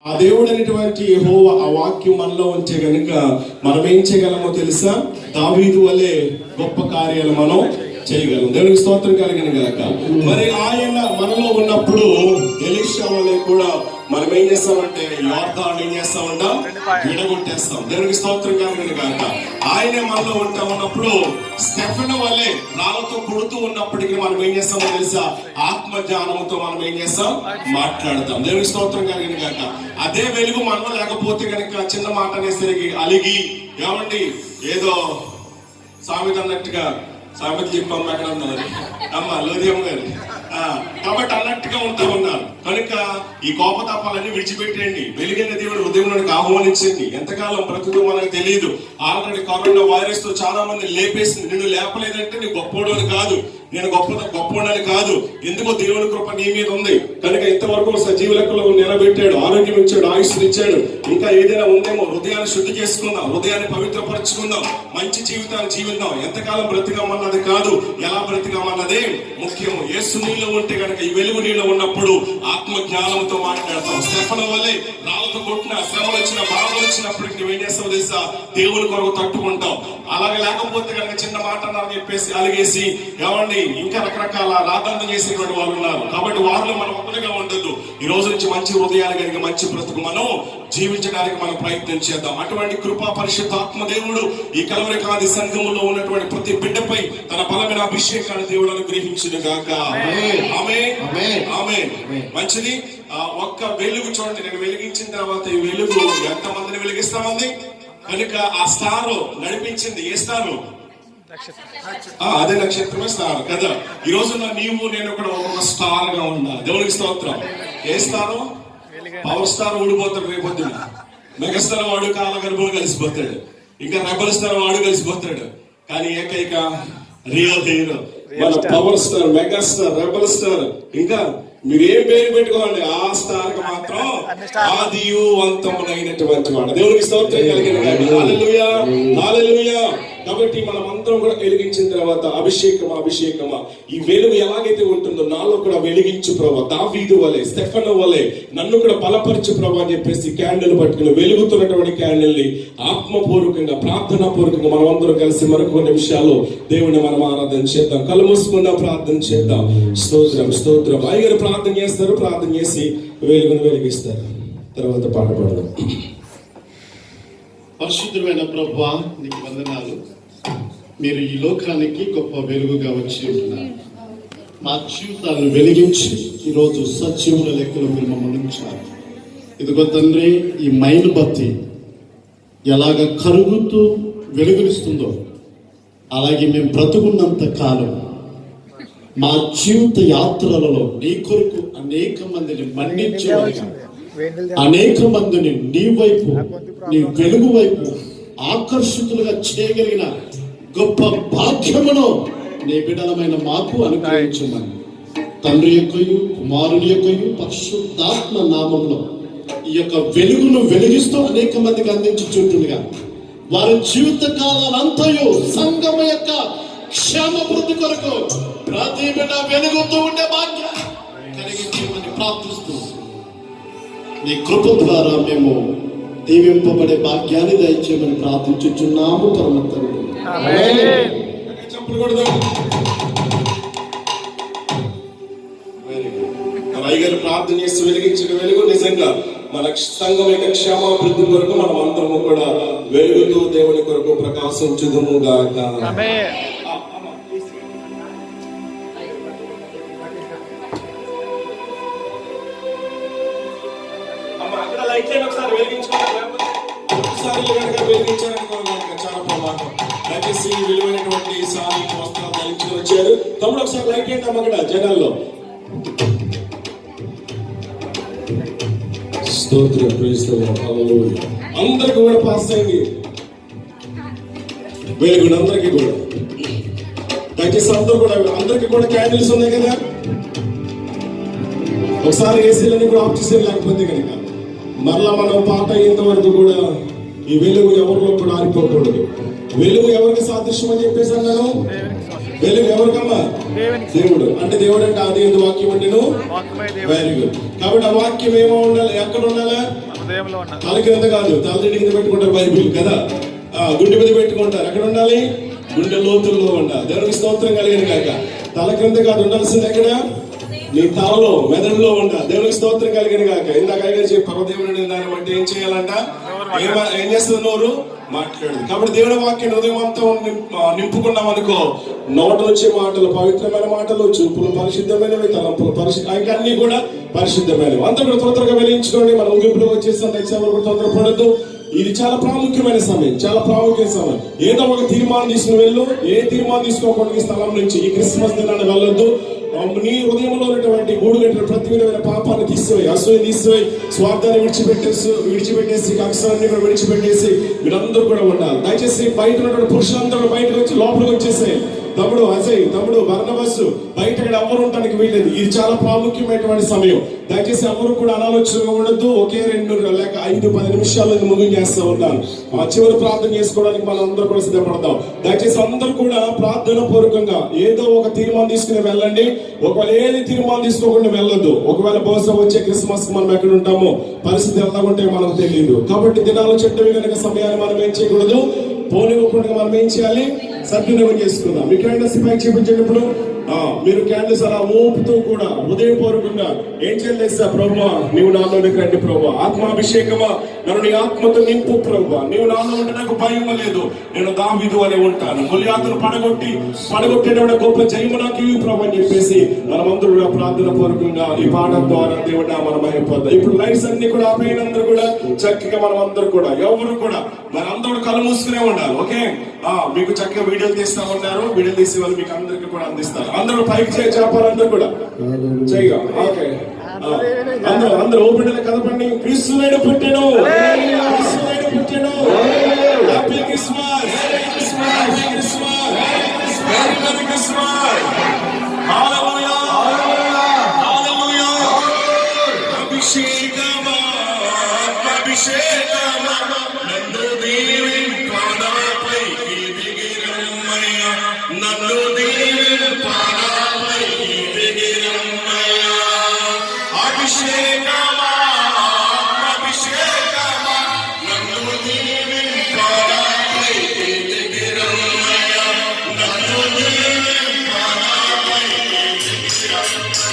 ఆ దేవుడు అనేటువంటి యెహోవా ఆ వాక్యం మనలో ఉంటే గనుక మనం ఏం చేయగలమో తెలుసా? దావీదు వలె గొప్ప కార్యాలు మనం చేయగలం. దేవునికి స్తోత్రం కలిగిన గాక. మరి ఆయన మనలో ఉన్నప్పుడు ఎలీషా వలె కూడా మనం ఏం చేస్తామంటే యోర్దాను ఏం చేస్తామంటాం? విడగొట్టేస్తాం. దేవునికి స్తోత్రం కలిగిన గాక. ఆయనే మనలో ఉన్నప్పుడు స్టెఫెను వలె రాళ్ళతో కొడుతూ ఉన్నప్పటికీ మనం ఏం చేస్తామో తెలుసా? ఆత్మ జ్ఞానంతో మనం ఏం చేస్తాం? మాట్లాడతాం. దేవునికి స్తోత్రం కలిగిన గాక. అదే వెలుగు మనలో లేకపోతే కనుక చిన్న మాట అనేసరికి అలిగి ఏమండి ఏదో సామెత అన్నట్టుగా సామెత చెప్పమ్మ ఎక్కడ ఉన్నారు అమ్మ లోదియమ్మ గారు కాబట్టి అన్నట్టుగా ఉంటా ఉన్నారు కనుక ఈ కోపతాపాలన్నీ విడిచిపెట్టేయండి. వెలుగైన దేవుడు హృదయంలోకి ఆహ్వానించండి. ఎంతకాలం బ్రతుకు మనకు తెలియదు. ఆల్రెడీ కరోనా వైరస్ తో చాలా మంది లేపేసింది. నిన్ను లేపలేదంటే నీ గొప్పోడు అని కాదు, నేను గొప్పోడని కాదు. ఎందుకో దేవుని కృప నీ మీద ఉంది కనుక ఇంతవరకు సజీవ లెక్కలో నిలబెట్టాడు, ఆరోగ్యం ఇచ్చాడు, ఆయుష్ను ఇచ్చాడు. ఇంకా ఏదైనా ఉందేమో హృదయాన్ని శుద్ధి చేసుకుందాం, హృదయాన్ని పవిత్రపరచుకుందాం, మంచి జీవితాన్ని జీవిద్దాం. ఎంతకాలం బ్రతికామన్నది కాదు, ఎలా బ్రతికామన్నదే ముఖ్యము. యేసు నీలో ఉంటే కనుక ఈ వెలుగు నీలో ఉన్నప్పుడు ఆత్మ జ్ఞానంతో మాట్లాడతాం. స్టెఫెను వలె రాళ్ళతో కొట్టిన శ్రమలు వచ్చిన బాధలు వచ్చినప్పటికీ నువ్వేం చేస్తావు తెలుసా? దేవుని కొరకు తట్టుకుంటావు. అలాగే లేకపోతే కనుక చిన్న మాట అన్నారు చెప్పేసి అలిగేసి ఏమండి ఇంకా రకరకాల రాద్ధాంతం చేసేటువంటి వాళ్ళు ఉన్నారు. కాబట్టి వారిలో మనం ఒక్కరిగా ఉండద్దు. ఈ రోజు నుంచి మంచి హృదయాలు కలిగి మంచి బ్రతుకు మనం జీవించడానికి మనం ప్రయత్నం చేద్దాం. అటువంటి కృపా పరిశుద్ధాత్మ దేవుడు ఈ కల్వరి కాది సంఘములో ఉన్నటువంటి ప్రతి బిడ్డపై తన బలమైన అభిషేకాన్ని దేవుడు అనుగ్రహించును గాక. ఆమేన్ ఆమేన్. మంచిది. ఒక్క వెలుగు చూడండి, నేను వెలిగించిన తర్వాత ఈ వెలుగు ఎంత మందిని వెలిగిస్తామంది కనుక ఆ స్టార్ నడిపించింది. ఏ స్టారు? అదే నక్షత్రమే స్టార్ కదా. ఈ రోజు నీవు నేను కూడా ఒక స్టార్ గా ఉన్నా. దేవునికి స్తోత్రం. ఏ స్టారు? పవర్ స్టార్ ఊడిపోతాడు రేపొద్దున. మెగాస్టార్ వాడు కాల గర్భంలో కలిసిపోతాడు, ఇంకా రెబల్ స్టార్ వాడు కలిసిపోతాడు. కానీ ఏకైక రియల్ హీరో మన power star, megastar, rebel star, ఇంకా మీరు ఏం పేరు పెట్టుకోండి ఆ స్టార్ కి మాత్రం ఆదియు అంతమునైనటువంటి వాడు. దేవునికి స్తోత్రం కలిగిన హల్లెలూయా హల్లెలూయా. కాబట్టి మనం అందరం కూడా వెలిగించిన తర్వాత అభిషేకమా ఈ వెలుగు ఎలాగైతే ఉంటుందో నాలో కూడా వెలిగించు ప్రభా, దావీదు వలె స్టెఫెను వలె నన్ను కూడా బలపరచు ప్రభా అని చెప్పేసి క్యాండిల్ పట్టుకుని వెలుగుతున్నటువంటి క్యాండిల్ ని ఆత్మపూర్వకంగా ప్రార్థనాపూర్వకంగా మనం అందరం కలిసి మరొక నిమిషాలు దేవుని మనం ఆరాధన చేద్దాం. కళ్ళు మూసుకుందాం, ప్రార్థన చేద్దాం. స్తోత్రం స్తోత్రం. అయ్యగారు ప్రార్థన చేస్తారు, ప్రార్థన చేసి వెలుగును వెలిగిస్తారు. తర్వాత పాట పాడదాం. పరిశుద్ధమైన ప్రభువా నీకు వందనాలు. మీరు ఈ లోకానికి గొప్ప వెలుగుగా వచ్చి ఉంటున్నారు. మా జీవితాలను వెలిగించి ఈరోజు సజీవుల లెక్కలో మీరు మమ్మల్ని ఉంచారు. ఇదిగో తండ్రి, ఈ మైలు బత్తి ఎలాగ కరుగుతూ వెలుగునిస్తుందో అలాగే మేము బ్రతుకున్నంత కాలం మా జీవిత యాత్రలలో నీ కొరకు అనేక మందిని మన్నించేవారుగా, అనేక మందిని నీ వైపు, నీ వెలుగు వైపు ఆకర్షితులుగా చేయగలిగిన గొప్ప భాగ్యమును నీ బిడ్డలమైన మాకు అనుగ్రహించమని తండ్రి యొక్కయు కుమారుని యొక్కయు పరిశుద్ధాత్మ నామంలో ఈ యొక్క వెలుగును వెలిగిస్తూ అనేక మందికి అందించుచుంటుండగా వారి జీవిత కాలాలంతయు సంఘం యొక్క క్షేమవృద్ధి కొరకు ప్రతి బిడ్డ వెలుగుతూ ఉండే భాగ్యాన్ని కలిగించమని ప్రార్థిస్తూ నీ కృప ద్వారా మేము దీవింపబడే భాగ్యాన్ని దయచేయమని ప్రార్థించుచున్నాము పరమ తండ్రి. అయ్యగారు ప్రార్థన చేసి వెలిగించిన వెలుగు నిజంగా మన సంఘం యొక్క క్షేమాభివృద్ధి కొరకు మనం అందరము కూడా వెలుగుతూ దేవుని కొరకు ప్రకాశించుదుము గాక. ఒకసారి వెలిగించారనుకో చాలా ప్రమాదం. దయచేసి విలువైనటువంటి సారీ వస్త్రాలు ధరించుకొని వచ్చారు. తమ్ముడు ఒకసారి లైట్ ఏంటి అమ్మ అక్కడ జనాల్లో. స్తోత్రం, ప్రైజ్ ది లార్డ్, హల్లెలూయా. అందరికీ కూడా పాస్ అయింది వెలుగు, అందరికీ కూడా. దయచేసి అందరికీ కూడా క్యాండిల్స్ ఉన్నాయి కదా. ఒకసారి ఏసీలన్నీ కూడా ఆఫ్ చేసేది, లేకపోతే కనుక మరలా మనం పాట అయ్యేంత వరకు కూడా ఈ వెలుగు ఎవరిలో కూడా ఆరిపోకూడదు. వెలుగు ఎవరికి సాదృశ్యం అని చెప్పేసి అన్నాను. వెలుగు ఎవరికమ్మా? దేవుడు. అంటే దేవుడు అంటే అది వాక్యం అంటే వెరీ గుడ్. కాబట్టి ఆ వాక్యం ఏమో ఉండాలి, ఎక్కడ ఉండాలి? హృదయంలో ఉన్న తల కింద కాదు, తలదిడి కింద పెట్టుకుంటారు బైబిల్ కదా. గుండె మీద పెట్టుకుంటారు. ఎక్కడ ఉండాలి? గుండె లోతుల్లో ఉండాలి. దేవునికి స్తోత్రం కలిగిన కాక. తల కింద కాదు, ఉండాల్సింది ఎక్కడ? నీ తలలో, మెదడులో ఉండాలి. దేవునికి స్తోత్రం కలిగిన కాక. ఇందాక ఆయన చెప్పారు, దేవుని దాన్ని బట్టి ఏం చేయాలంట? ఏం చేస్తుంది? నోరు మాట్లాడదు. కాబట్టి దేవుని వాక్యం హృదయం అంతా నింపుకున్నాం అనుకో, నోట వచ్చే మాటలు పవిత్రమైన మాటలు, చూపులు పరిశుద్ధమైనవి, తలంపులు ఇంకా అన్ని కూడా పరిశుద్ధమైనవి. అంతా కూడా తొందరగా వెలిగించుకోండి. మన ముగింపులో వచ్చేస్తాం. ఎవరు కూడా తొందరపడద్దు. ఇది చాలా ప్రాముఖ్యమైన సమయం, చాలా ప్రాముఖ్యమైన సమయం. ఏదో ఒక తీర్మానం తీసుకుని వెళ్ళు. ఏ తీర్మానం తీసుకోకుండా ఈ స్థలం నుంచి ఈ క్రిస్మస్ దినాన్ని వెళ్ళొద్దు. నీ హృదయంలో ఉన్నటువంటి గూడుగట్టిన ప్రతి విధమైన పాపాన్ని తీసివేయి, అసూయ తీసివేయి, స్వార్థాన్ని విడిచిపెట్టేసి అక్షరాన్ని కూడా విడిచిపెట్టేసి మీరందరూ కూడా ఉండాలి. దయచేసి బయట ఉన్నటువంటి పురుషులందరూ బయటకు వచ్చి లోపలికి వచ్చేసే. తమ్ముడు అజయ్, తమ్ముడు బర్నబస్, బయట ఎవరు ఉండడానికి వీలేదు. ఇది చాలా ప్రాముఖ్యమైనటువంటి సమయం. దయచేసి ఎవరు కూడా అనాలోచనగా ఉండొద్దు. ఒకే 2 లేక 5-10 నిమిషాలు ముగించేస్తూ ఉంటాను. చివరి ప్రార్థన చేసుకోవడానికి మనం అందరూ కూడా సిద్ధపడతాం. దయచేసి అందరూ కూడా ప్రార్థన పూర్వకంగా ఏదో ఒక తీర్మానం తీసుకుని వెళ్ళండి. ఒకవేళ ఏది తీర్మానం తీసుకోకుండా వెళ్ళొద్దు. ఒకవేళ బహుశా వచ్చే క్రిస్మస్ మనం ఎక్కడ ఉంటామో పరిస్థితి ఎలా ఉంటే మనకు తెలియదు. కాబట్టి దినాలు చెడ్డవి కనుక సమయాన్ని మనం ఏం చేయకూడదు, పోనివ్వకుండా మనం ఏం చేయాలి? సద్వినియోగం చేసుకుందాం. మీ క్యాండిల్స్ పైకి చూపించేటప్పుడు మీరు క్యాండిల్స్ అలా ఊపుతూ కూడా హృదయపూర్వకంగా ఏం చేయలేసా? ప్రభువా, నీవు నాలోనికి రండి ప్రభువా. ఆత్మాభిషేకమా, నన్ను నీ ఆత్మతో నింపు ప్రభువా. నీవు నాలో ఉంటే నాకు భయం లేదు. నేను దావీదు అనే ఉంటాను. గొలియాతును పడగొట్టేటప్పుడు గొప్ప జయము నాకు ఇవి ప్రభు అని చెప్పేసి మనమందరూ కూడా ప్రార్థన పూర్వకంగా ఈ పాట ద్వారా దేవుడు మనం అయిపోతాం. ఇప్పుడు లైట్స్ అన్ని కూడా ఆపేయనందరూ కూడా చక్కగా మనం అందరూ కూడా ఎవరు కూడా మనందరూ కళ్ళు మూసుకునే ఉండాలి. ఓకే, మీకు చక్కగా వీడియోలు తీస్తా ఉన్నారు. వీడియోలు తీసే వాళ్ళు మీకు అందరికి కూడా అందిస్తారు. అందరూ పైకి చెప్పాలందరూ కూడా చేయగా. ఓకే, అందరూ ఓపెన్ కదపండి. క్రీస్తునాయుడు పుట్టాడు, క్రీస్తునాయుడు పుట్టాడు. Happy Christmas, happy Christmas, merry Christmas. Hallelujah, hallelujah. అభిషేకమా, అభిషేకమా, నన్ను దీవి పాదాపైకి దిగిరమ్మయ్యా, నన్ను దీవి పాదాపైకి దిగిరమ్మయ్యా. అభిషేకమా, అభిషేకమా, నన్ను దీవి పాదాపైకి దిగిరమ్మయ్యా, నన్ను దీవి పాదాపైకి దిగిరమ్మయ్యా.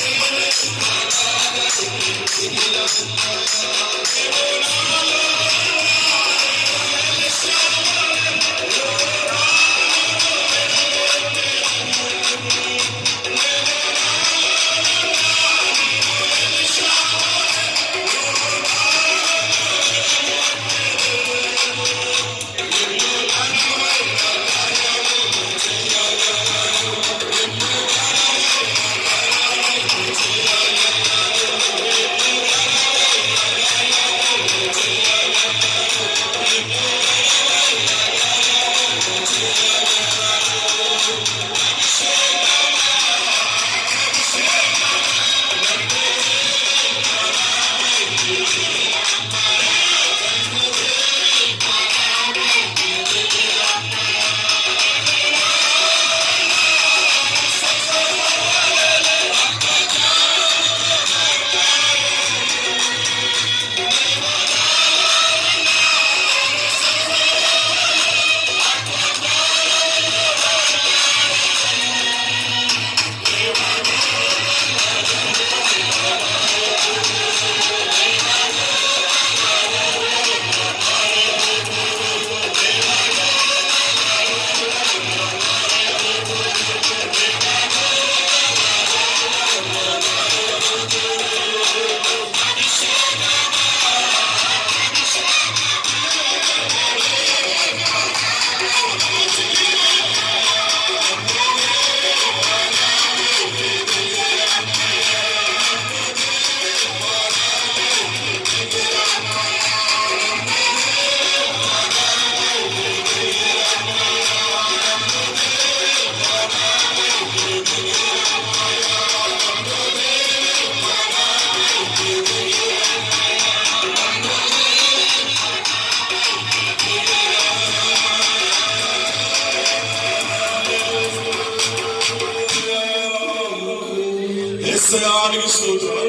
Thank you. యేసయ్యానికి స్తోత్రం.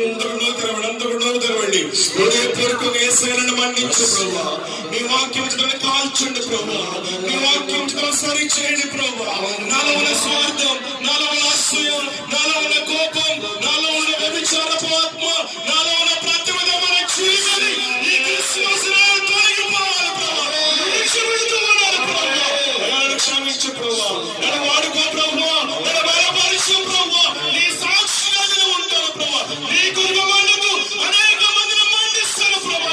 అందరూ తెరవండి. హృదయపూర్వకంగా యేసయ్యను మన్నించు ప్రభువా. నీ వాక్యం నన్ను కాల్చండి ప్రభువా. నీ వాక్యం నన్ను సరిచేయండి ప్రభువా. నాలో ఉన్న స్వార్థం, నాలో ఉన్న అసూయ, నాలో ఉన్న కోపం, నాలో ఉన్న వ్యభిచారపు ఆత్మ, నాలో ఉన్న ప్రతి విధమైన చీకటి ఈ క్రిస్మస్ నాడు తొలగిపోవాలి ప్రభువా. క్షమించమన్నారు ప్రభువా. నన్ను క్షమించు ప్రభువా. నన్ను వాడుకో ప్రభువా. నన్ను బలపరచు ప్రభువా. నీ సాక్షిగా నేను ఉంటాను ప్రభువా. నీ కొరకు మందుకు అనేక మందిని మండిస్తాను ప్రభువా.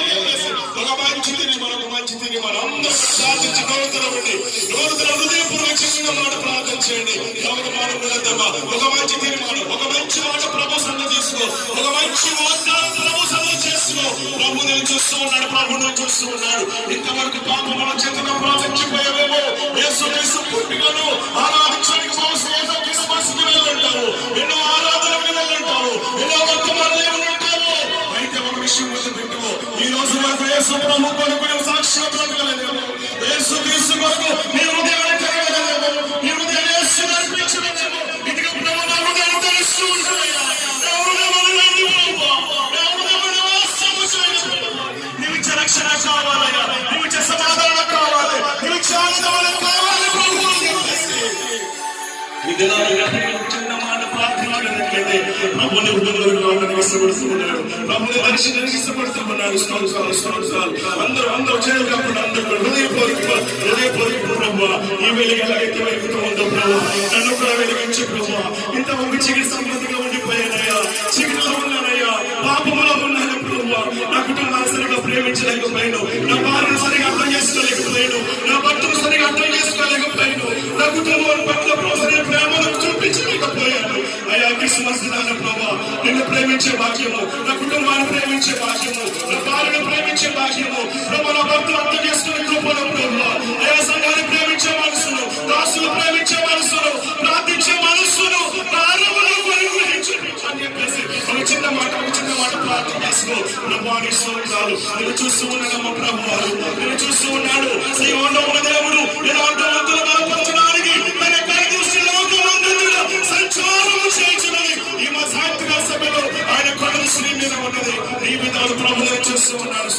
ఒక మంచి తిని మరొక మంచి తిని మనం అందరూ ప్రార్థించి నోరు హృదయపూర్వకంగా మాట ప్రార్థన చేయండి. ఒక మాట వినద్దమ్మా. ఒక మంచి తిని మాట, ఒక మంచి మాట ప్రభు సన్న తీసుకో. ఒక మంచి వాగ్దానం ప్రభు సన్న చేసుకో. ప్రభు నేను చూస్తూ ఉన్నాడు. ప్రభు నువ్వు చూస్తూ ఉన్నాడు. ఇంతవరకు పాపముల చేతన ప్రార్థించిపోయావేమో. యేసు పుట్టినను ఆరాధించడానికి బహుశా వెళ్ళంటావు. ఎన్నో ఆరాధనకు వెళ్ళంటావు. ఎన్నో వర్తమానాలు ఉంటావు. అయితే ఒక విషయం గుర్తుపెట్టుకో. ఈ రోజు వరకు యేసు ప్రభు కొరకు నువ్వు సాక్షిగా బ్రతకలేదేమో. యేసు క్రీస్తు కొరకు నీ హృదయాన్ని తెరవలేదేమో. నీ హృదయాన్ని యేసుని అర్పించలేదేమో. ఇదిగో ప్రభు నా హృదయాన్ని తెలుస్తూ ఉంటాయా. నా హృదయాన్ని రండి ప్రభువా. నా హృదయాన్ని వాస్తవము చేయండి ప్రభువా. నీవు ఇచ్చే రక్షణ కావాలయ్యా. నీవు ఇచ్చే సమాధానం కావాలి. నీవు ఇచ్చే ఆనందం కావాలి ప్రభువా. ఈ దినాలుగా చిన్న మాట ప్రార్థించినట్లయితే ప్రభుని హృదయంలోకి రావడానికి ఇష్టపడుతున్నాడు. ప్రభుని దర్శనానికి ఇష్టపడుతున్నాడు. స్తోత్రాలు. అందరూ చేయలు కాకుండా అందరూ హృదయపూర్వక ప్రభువా. ఈ వెలుగు ఎలాగైతే వెలుగుతూ ఉందో ప్రభు నన్ను కూడా వెలిగించు ప్రభువా. ఇంతవరకు చీకటి సమృద్ధిగా ఉండిపోయానయ్యా. చీకటిలో ఉన్నానయ్యా. పాపములో ఉన్నాను ప్రభువా. నా కుటుంబాన్ని సరిగా ప్రేమించలేకపోయాను. నా భార్యను సరిగా అర్థం చేసుకోలేకపోయాను. నా భర్తను సరిగా అర్థం చేసుకోలేకపోయాను. నా కుటుంబం పట్ల ప్రేమను చూపించలేకపోయాను. అయ్యా క్రిస్మస్ దినాన ప్రభా నిన్ను ప్రేమించే భాగ్యము, నా కుటుంబాన్ని ప్రేమించే భాగ్యము, నా భార్యను ప్రేమించే భాగ్యము ప్రభా, నా భర్తను అర్థం చేసుకునే కృపను ప్రభా, అయ్యా సంఘాన్ని ప్రేమించే మనసును, దాసులు ప్రేమించే మనసును, ప్రార్థించే మనసును అని చెప్పేసి ఒక చిన్న మాట ప్రార్థన చేసుకో. ప్రభా నీ స్తోత్రాలు. నేను చూస్తూ ఉన్నానమ్మ ప్రభా. నేను చూస్తూ ఉన్నాడు. సీయోనులో ఉన్న దేవుడు ఎలాంటి వంతులు బలపరచడానికి తన సంచారము చేయించున్నది. ఈ మా సాయంత్రిక సభలో ఆయన కొండల శ్రీ మీద ఉన్నది. నీ విధాలు ప్రభుత్వం చేస్తూ ఉన్నాడు.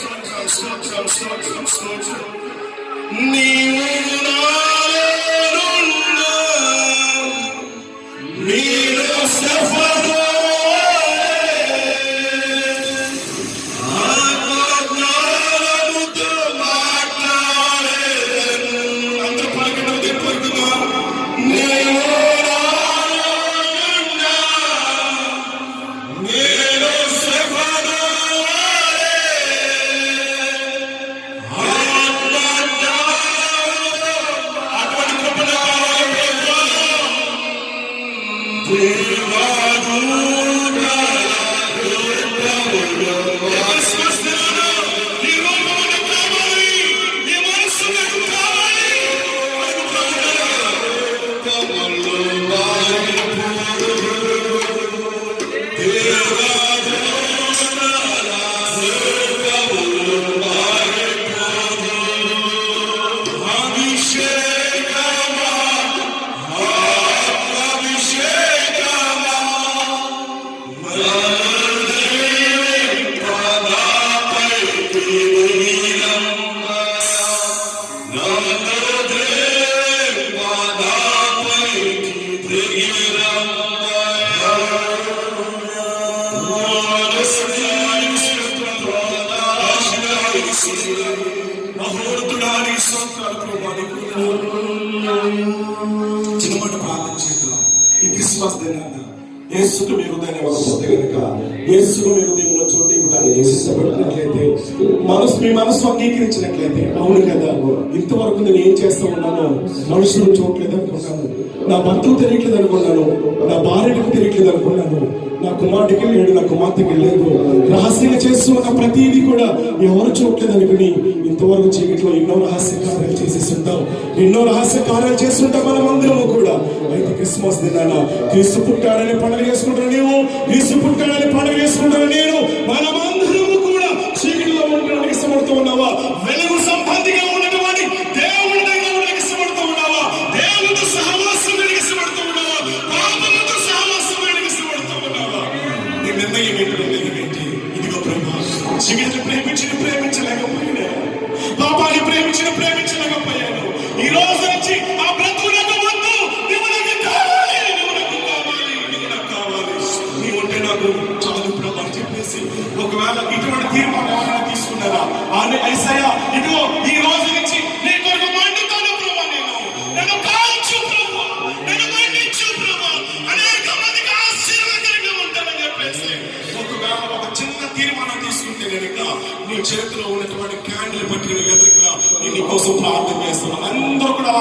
క్రిస్మస్ దినాన యేసుకు మీ హృదయాన్ని ఇవ్వకపోతే కనుక, యేసుకు మీ హృదయంలో చోటు ఇవ్వడానికి ఇష్టపడినట్లయితే, మీ మనసు అంగీకరించినట్లయితే, అవును కదా ఇంతవరకు నేను ఏం చేస్తూ ఉన్నాను, మనుషులు చూడలేదు అనుకున్నాను, నా భర్తకు తెలియట్లేదు అనుకున్నాను, నా భార్యకు తెలియట్లేదు అనుకున్నాను, నా కుమార్తెకి లేడు, నా కుమార్తెకి లేదు, రహస్యంగా చేస్తున్న ప్రతిదీ కూడా ఎవరు చూడలేదు అనుకుని ఇంతవరకు చీకట్లో ఎన్నో రహస్య కార్యాలు చేసేస్తుంటాం, ఎన్నో రహస్య కార్యాలు చేస్తుంటాం మనం అందరము కూడా. అయితే క్రిస్మస్ దినాన క్రీస్తు పుట్టాడని పండుగ చేసుకుంటాను నీవు, క్రీస్తు పుట్టాడని పండుగ చేసుకుంటాను నేను, మనమందరము కూడా చీకటిలో ఉండడానికి ఇష్టపడుతూ ఉన్నావా? వెలుగు సంబంధిగా ఉన్నటువంటి దేవుని దగ్గర ఉండడానికి ఇష్టపడుతూ ఉన్నావా? దేవునితో సహవాసం ఇష్టపడుతూ ఉన్నావా? పాపముతో సహవాసం ఇష్టపడుతూ ఉన్నావా? నీ నిర్ణయం ఏంటి? ఇదిగో ప్రభా, చీకటిని ప్రేమించలేకపోయాను, పాపాన్ని ప్రేమించలేకపోయాను. ఈ రోజు నుంచి ఆ బ్రతుకు నాకు వద్దు, నువ్వు నాకు కావాలి, నీవు ఉంటే నాకు చాలు ప్రభా చెప్పేసి, ఒకవేళ ఇటువంటి తీర్మానం ఏమైనా తీసుకున్నారా? యేసయ్యా ఇదిగో ఈ రోజు నుంచి నీ కొరకు మండుతాను ప్రభా, నన్ను కాల్చు ప్రభా, నన్ను మండించు ప్రభా, అనేక మందికి ఆశీర్వాదంగా ఉంటానని చెప్పేసి ఒకవేళ ఒక చిన్న తీర్మానం తీసుకుంటే కనుక నీ చేతిలో ఉన్నటువంటి క్యాండిల్ పట్టిన ఎదురుగా నీ కోసం ప్రార్థన చేస్తున్నాను. అందరూ కూడా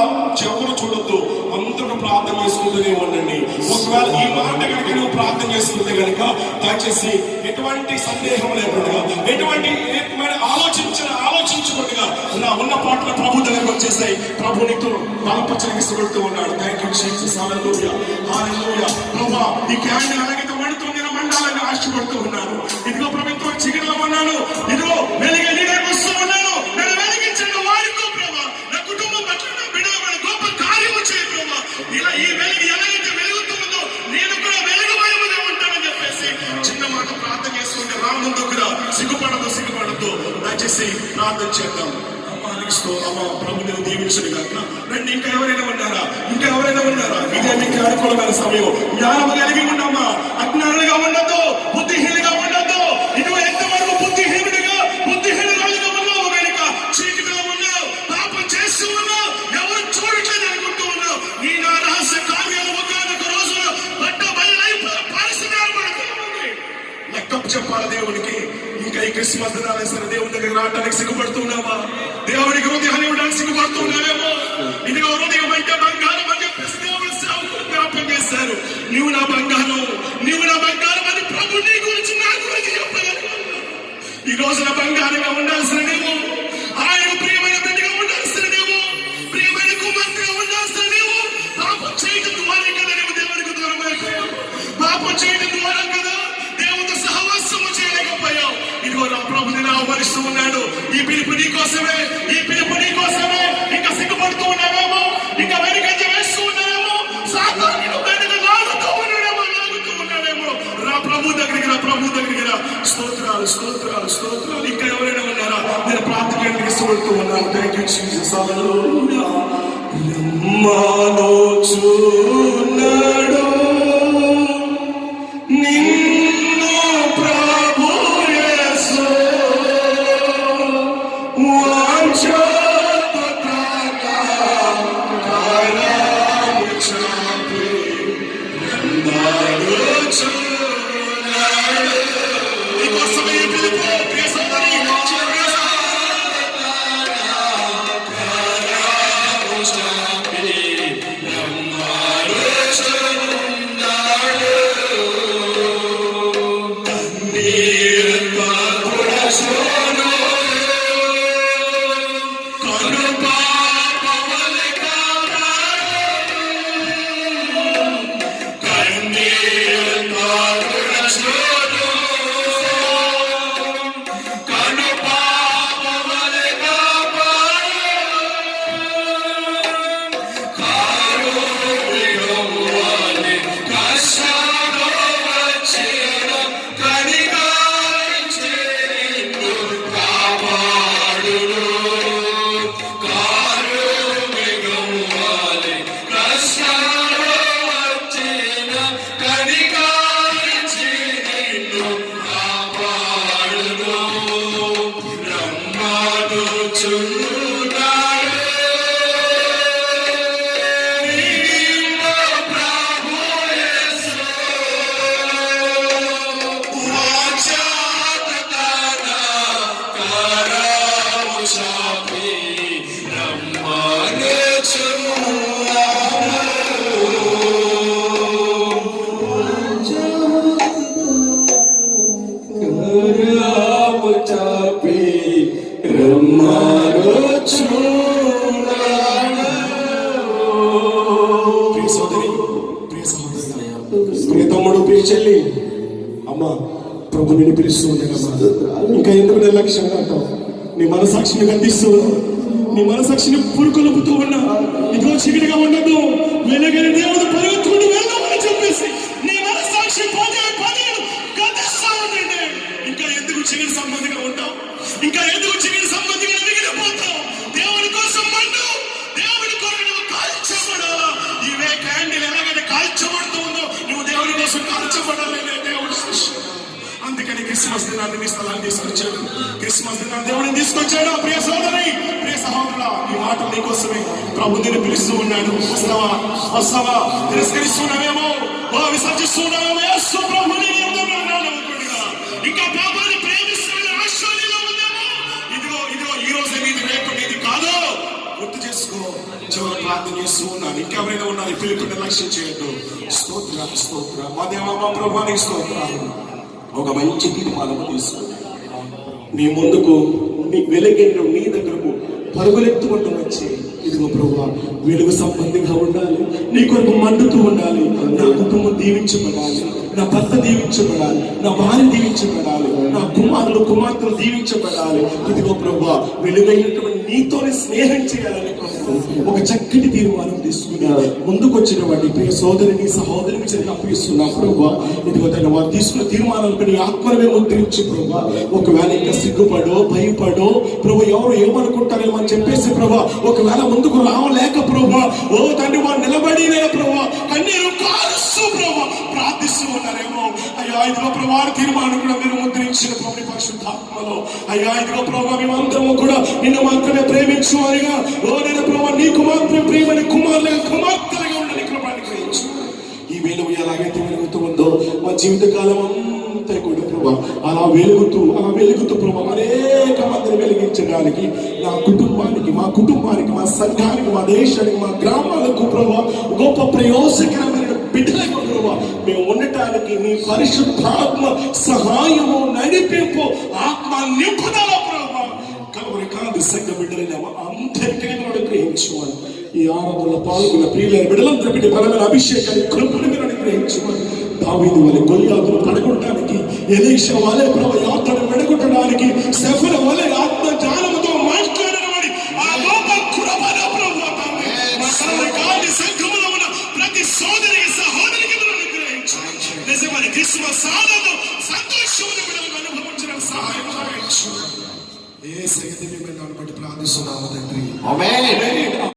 ఎవరు చూడొద్దు, అందరూ ప్రార్థన చేసుకుంటూనే ఉండండి. ఒకవేళ ఈ మాట కనుక నువ్వు ప్రార్థన చేసుకుంటే కనుక దయచేసి ఎటువంటి సందేహం లేకుండా, ఎటువంటి ఆలోచించకుండా నా ఉన్న పాటలు ప్రభు దగ్గరకు వచ్చేసాయి. ప్రభు నీతో బలపరచడానికి ఇష్టపడుతూ ఉన్నాడు. థ్యాంక్ యూ జీసస్, హల్లెలూయా, హల్లెలూయా. ప్రభువా, ఈ క్యాండిల్ అలాగే మండుతుంది, మండాలని ఆశపడుతూ ఉన్నాను. ఇదిగో ప్రభుత్వం చీకటిలో ఉన్నాను, ఇదిగో వెలిగే నీ దగ్గరకు వస్తూ ఉన్నాను, నన్ను వెలిగించండి, వాడుకో ప్రభా, నా కుటుంబం పట్ల, నా బిడ్డల పట్ల గొప్ప కార్యము చేయి ప్రభా. ఇలా ఈ వెలుగు ఎలాగైతే వెలుగుతుందో నేను కూడా వెలుగుమయముగా ఉంటానని చెప్పేసి చిన్న మాట ప్రార్థన చేసుకుంటే రాముందు కూడా సిగ్గుపడద్దు. దయచేసి ప్రార్థన చేద్దాం. అమ్మ ప్రభు నేను దీవించడు కాక. రండి, ఇంకా ఎవరైనా ఉన్నారా? ఇదే మీకు అనుకూలమైన సమయం. జ్ఞానము కలిగి ఉండమ్మా, అజ్ఞానులుగా ఉండద్దు, బుద్ధిహీనులుగా ఉండద్దు. ఇటు ఎంతవరకు బుద్ధిహీనులుగా ఉన్నావు కనుక చీకటిలో ఉన్నావు, పాపం చేస్తూ ఉన్నావు, ఎవరు చూడట్లేదు అనుకుంటూ ఉన్నావు. నీ నా రహస్య కార్యాలు ఒకనొక రోజున బట్ట బయలై పరిస్థితులు పడుతుంది. లెక్క చెప్పాలి దేవునికి. ఇంకా ఈ క్రిస్మస్ దినాలే సరే దేవుని దగ్గర రావడానికి సిగ్గుపడుతున్నావా? దేవునికి హృదయాన్ని ఇవ్వడానికి సిగ్గుపడుతున్నావేమో. ఇదిగో హృదయం అంటే బంగారం అని చెప్పేసి దేవుడు సేవకులు జ్ఞాపకం చేశారు. నువ్వు నా బంగారం అని ప్రభు నీ గురించి నా గురించి చెప్పగలరు. ఈ రోజున బంగారంగా ఉండాల్సిన నీవు, ఆయన ప్రియమైన బిడ్డగా ఉండాల్సిన నీవు, ప్రియమైన కుమార్తెగా ఉండాల్సిన నీవు పాపం చేయడం ద్వారా కదా నువ్వు దేవునికి దూరం అయిపోయావు. పాపం చేయడం ద్వారా కదా దేవునితో సహవాసము చేయలేకపోయావు. ఇదిగో నా ప్రభు నేను ఆహ్వానిస్తూ ఉన్నాడు. ఈ పిలుపు నీ కోసమే, ఇంకా సిగ్గుపడుతూ ఉన్నావేమో, ఇంకా వెనుకంజ వేస్తూ ఉన్నావేమో, సాతాను వెనుక లాగుతూ ఉన్నాడేమో. రా ప్రభు దగ్గరికి రా. స్తోత్రాలు. ఇంకా ఎవరైనా ఉన్నారా? నేను ప్రార్థనకి ఇష్టపడుతూ ఉన్నాను. థ్యాంక్ యూ జీసస్, హల్లెలూయా. చూన్నాడు నిన్ను ప్రభు యేసు ప్రభు నేను పిలుస్తూ ఉండేనమ్మా. ఇంకా ఎందుకు నిర్లక్ష్యంగా అంటావు? నీ మనసాక్షిని గద్దిస్తూ నీ మనసాక్షిని పురుకొలుపుతూ ఉన్నా. ఇదిగో చీకటిగా ఉండదు, వెలుగైన దేవుడు పరిగెత్తుకుంటూ వెళ్ళమని చెప్పేసి నీ మనసాక్షి పదే గద్దిస్తూ ఉండండి. ఇంకా ఎందుకు చీకటి సంబంధిగా ఉంటావు? ఇంకా ఎందుకు చీకటి సంబంధిగా మిగిలిపోతావు? దేవుడి కోసం మండు, దేవుడి కొరకు నువ్వు కాల్చబడాలా. ఇవే క్యాండిల్ ఎలాగైతే కాల్చబడుతూ ఉందో నువ్వు దేవుడి కోసం కాల్చబడాలి. దేవుడి శిష్యుడు. అందుకని క్రిస్మస్ దినాన్ని మీ స్థలాన్ని తీసుకొచ్చాడు. క్రిస్మస్ దినాన్ని దేవుడిని తీసుకొచ్చాడు. ప్రియ సోదరి, ప్రియ సహోదరుడా, ఈ మాట నీకోసమే. ప్రభు నిన్ను పిలుస్తూ ఉన్నాడు. వస్తావా? తిరస్కరిస్తున్నావేమో, విసర్జిస్తున్నావేమో. యేసు ప్రభు నీ యందు ఉన్నాడు. ఇంకా పాపాన్ని ప్రేమిస్తున్న ఆశ్చర్యంలో ఉందేమో. ఇదిగో ఈ రోజు నీది, రేపు నీది కాదు. గుర్తు చేసుకో. చివరి ప్రార్థన చేస్తూ ఉన్నాను. ఇంకెవరైనా ఉన్నారు? పిలుపుని లక్ష్యం చేయొద్దు. స్తోత్ర మా దేవా, మా ప్రభువానికి స్తోత్రాలు. ఒక మంచి తీర్మానము తీసుకుని నీ ముందుకు నీ వెలుగెన్ను నీ దగ్గరకు పరుగులెత్తుకుంటూ వచ్చి, ఇదిగో ప్రభువా, వెలుగు సంబంధిగా ఉండాలి, నీ కొరకు మండుతూ ఉండాలి. నా కుటుంబం దీవించబడాలి, నా భర్త దీవించబడాలి, నా భార్య దీవించబడాలి, నా కుమార్తెలు దీవించబడాలి. ఇదిగో ప్రభువా, వెలుగైనటువంటి నీతోనే స్నేహం చేయాలని ఒక చక్కటి తీర్మానం తీసుకుని ముందుకు వచ్చినటువంటి ప్రియ సోదరిని సహోదరిని చేసి అప్పగిస్తున్నా ప్రభువా. ఇదిగో తను వారు తీసుకున్న తీర్మానాలు నీ ఆత్మనే ముద్రించి ప్రభువా. ఒకవేళ ఇంకా సిగ్గుపడో భయపడో ప్రభు ఎవరు ఏమనుకుంటారేమో అని చెప్పేసి ప్రభువా, ఒకవేళ ముందుకు రావలేక ప్రభువా, ఓ తండ్రి వారు నిలబడి ప్రభువా కన్నీరు కారుస్తూ ప్రభువా ప్రార్థిస్తూ ఉన్నారేమో. అయ్యా ఇదిగో ప్రభు తీర్మానం కూడా మీరు ముద్రించిన ప్రభు పరిశుద్ధాత్మలో. అయ్యా ఇదిగో ప్రభు మేమందరము కూడా నిన్ను మాత్రమే ప్రేమించు అనిగా, ఓ నేను ప్రభు నీకు మాత్రమే ప్రేమని కుమార్తెలుగా ఉండని కృపని గ్రహించు. ఈ వెలుగు ఎలాగైతే వెలుగుతూ ఉందో మా జీవితకాలం అంతా కూడా ప్రభు అలా వెలుగుతూ ప్రభు అనేక మందిని వెలిగించడానికి నా కుటుంబానికి, మా కుటుంబానికి, మా సంఘానికి, మా దేశానికి, మా గ్రామాలకు ప్రభు గొప్ప ప్రయోజకరమైన బిడ్డలకు ప్రభు మేము ఉండటానికి నీ పరిశుద్ధాత్మ సహాయము, నడిపింపు, ఆత్మ నింపుదల ప్రభు కలవరి కాంతి సంఘ బిడ్డలైన అందరికీ అనుగ్రహించమని, ఈ ఆరాధనలో పాల్గొన్న ప్రియులైన బిడ్డలందరూ బిడ్డ బలమైన అభిషేకాన్ని కృపను మీరు అనుగ్రహించమని, దావీదు వలె గొల్యాతును పడగొట్టడానికి, ఎలీషా వలె ప్రభు యాత్రను వెడగొట్టడానికి, స్టెఫెను వలె ఆత్మ జ్ఞానముతో మాట్లాడినవాడి ఆ గొప్ప కృపను ప్రభు మా కలవరి కాంతి సంఘములో ఉన్న ప్రతి సోదరి సహోదరికి మీరు అనుగ్రహించండి. నిజమైన క్రిస్మస్ ఆనందం సంతోషమును బిడ్డలకు అనుభవించడానికి సహాయం చేయండి. ఏ సంగతి మేము బట్టి ప్రార్థిస్తున్నాము తండ్రి. ఆమేన్.